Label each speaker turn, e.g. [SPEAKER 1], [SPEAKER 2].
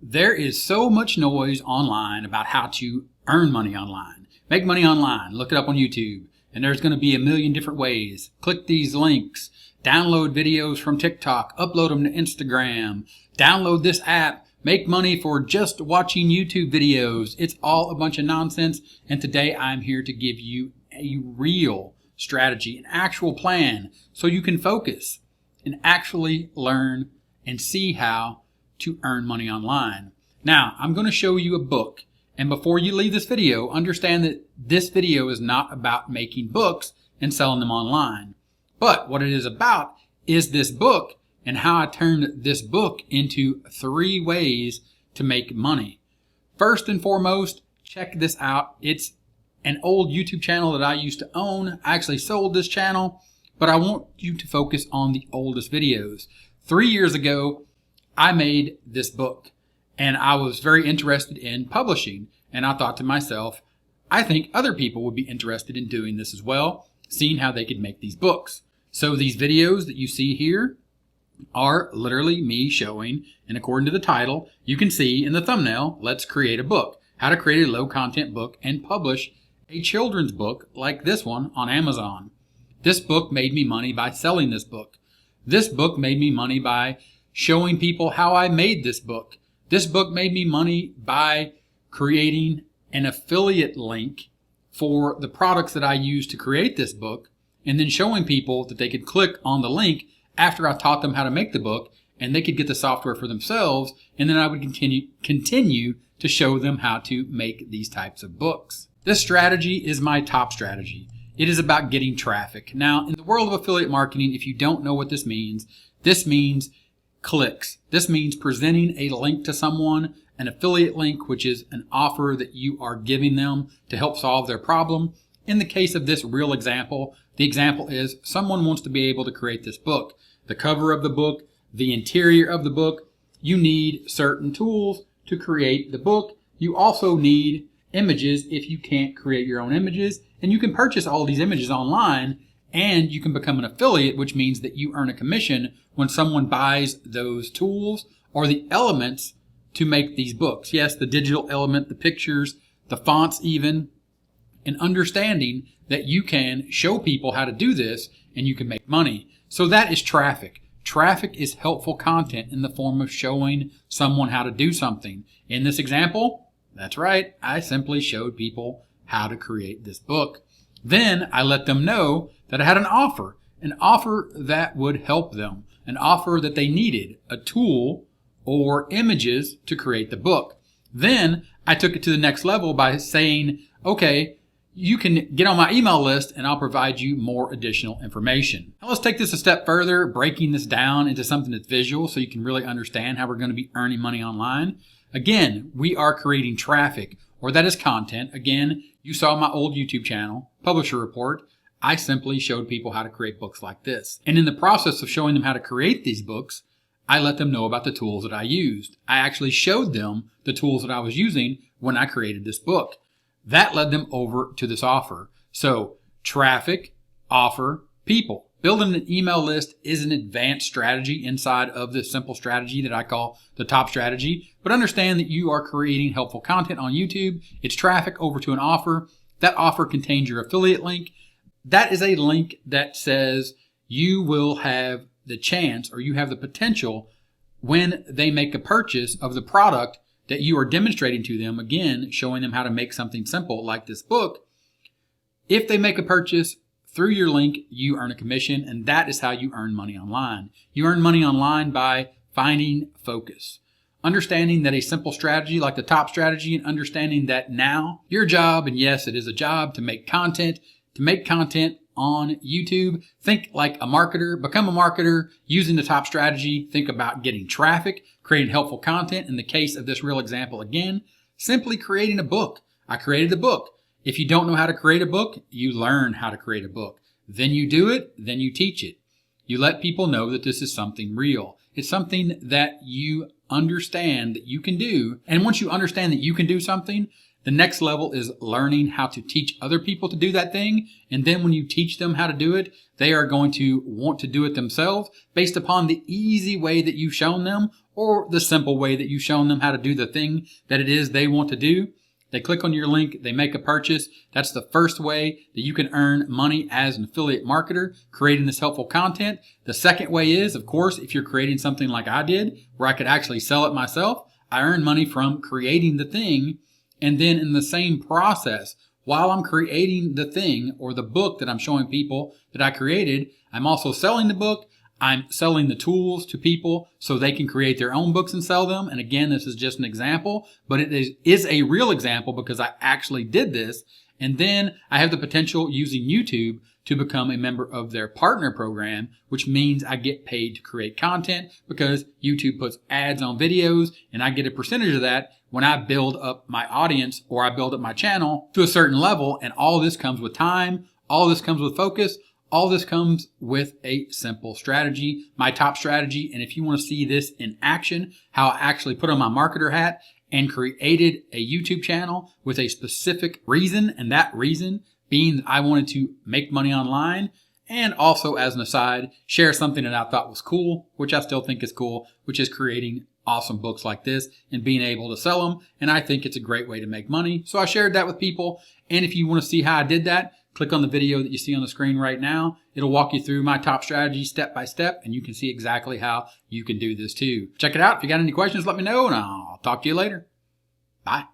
[SPEAKER 1] There is so much noise online about how to earn money online. Make money online. Look it up on YouTube. And there's going to be a million different ways. Click these links. Download videos from TikTok. Upload them to Instagram. Download this app. Make money for just watching YouTube videos. It's all a bunch of nonsense. And today I'm here to give you a real strategy, an actual plan, so you can focus and actually learn and see how to earn money online. Now, I'm going to show you a book. And before you leave this video, understand that this video is not about making books and selling them online. But what it is about is this book and how I turned this book into 3 ways to make money. First and foremost, check this out. It's an old YouTube channel that I used to own. I actually sold this channel, but I want you to focus on the oldest videos. 3 years ago, I made this book and I was very interested in publishing. And I thought to myself, I think other people would be interested in doing this as well, seeing how they could make these books. So these videos that you see here are literally me showing, and according to the title, you can see in the thumbnail, let's create a book. How to create a low content book and publish a children's book like this one on Amazon. This book made me money by selling this book. This book made me money by showing people how I made this book. This book made me money by creating an affiliate link for the products that I used to create this book, and then showing people that they could click on the link after I taught them how to make the book, and they could get the software for themselves, and then I would continue to show them how to make these types of books. This strategy is my top strategy. It is about getting traffic. Now, in the world of affiliate marketing, if you don't know what this means clicks. This means presenting a link to someone, an affiliate link, which is an offer that you are giving them to help solve their problem. In the case of this real example, the example is someone wants to be able to create this book. The cover of the book, the interior of the book, you need certain tools to create the book. You also need images if you can't create your own images, and you can purchase all these images online, and you can become an affiliate, which means that you earn a commission when someone buys those tools or the elements to make these books. Yes, the digital element, the pictures, the fonts even, and understanding that you can show people how to do this and you can make money. So that is traffic. Traffic is helpful content in the form of showing someone how to do something. In this example, that's right, I simply showed people how to create this book. Then I let them know that I had an offer that would help them, an offer that they needed, a tool or images to create the book. Then I took it to the next level by saying, okay, you can get on my email list and I'll provide you more additional information. Now let's take this a step further, breaking this down into something that's visual so you can really understand how we're going to be earning money online. Again, we are creating traffic, or that is content. Again, you saw my old YouTube channel, Publisher Report. I simply showed people how to create books like this. And in the process of showing them how to create these books, I let them know about the tools that I used. I actually showed them the tools that I was using when I created this book. That led them over to this offer. So traffic, offer, people. Building an email list is an advanced strategy inside of this simple strategy that I call the top strategy. But understand that you are creating helpful content on YouTube. It's traffic over to an offer. That offer contains your affiliate link. That is a link that says you will have the chance, or you have the potential, when they make a purchase of the product that you are demonstrating to them, again, showing them how to make something simple like this book. If they make a purchase through your link, you earn a commission, and that is how you earn money online. You earn money online by finding focus, understanding that a simple strategy like the top strategy, and understanding that now your job, and yes, it is a job, to make content on YouTube. Think like a marketer, become a marketer using the top strategy. Think about getting traffic, creating helpful content. In the case of this real example, again, simply creating a book. I created a book. If you don't know how to create a book, you learn how to create a book. Then you do it, then you teach it. You let people know that this is something real. It's something that you understand that you can do. And once you understand that you can do something, the next level is learning how to teach other people to do that thing. And then when you teach them how to do it, they are going to want to do it themselves based upon the easy way that you've shown them, or the simple way that you've shown them how to do the thing that it is they want to do. They click on your link, they make a purchase. That's the first way that you can earn money as an affiliate marketer, creating this helpful content. The second way is, of course, if you're creating something like I did, where I could actually sell it myself, I earn money from creating the thing. And then in the same process, while I'm creating the thing or the book that I'm showing people that I created, I'm also selling the book. I'm selling the tools to people so they can create their own books and sell them. And again, this is just an example, but it is a real example because I actually did this. And then I have the potential using YouTube to become a member of their partner program, which means I get paid to create content because YouTube puts ads on videos and I get a percentage of that when I build up my audience or I build up my channel to a certain level. And all this comes with time. All this comes with focus. All this comes with a simple strategy, my top strategy. And if you want to see this in action, how I actually put on my marketer hat and created a YouTube channel with a specific reason, and that reason being that I wanted to make money online, and also as an aside, share something that I thought was cool, which I still think is cool, which is creating awesome books like this and being able to sell them. And I think it's a great way to make money. So I shared that with people. And if you want to see how I did that, click on the video that you see on the screen right now. It'll walk you through my top strategy step by step, and you can see exactly how you can do this too. Check it out. If you got any questions, let me know, and I'll talk to you later. Bye.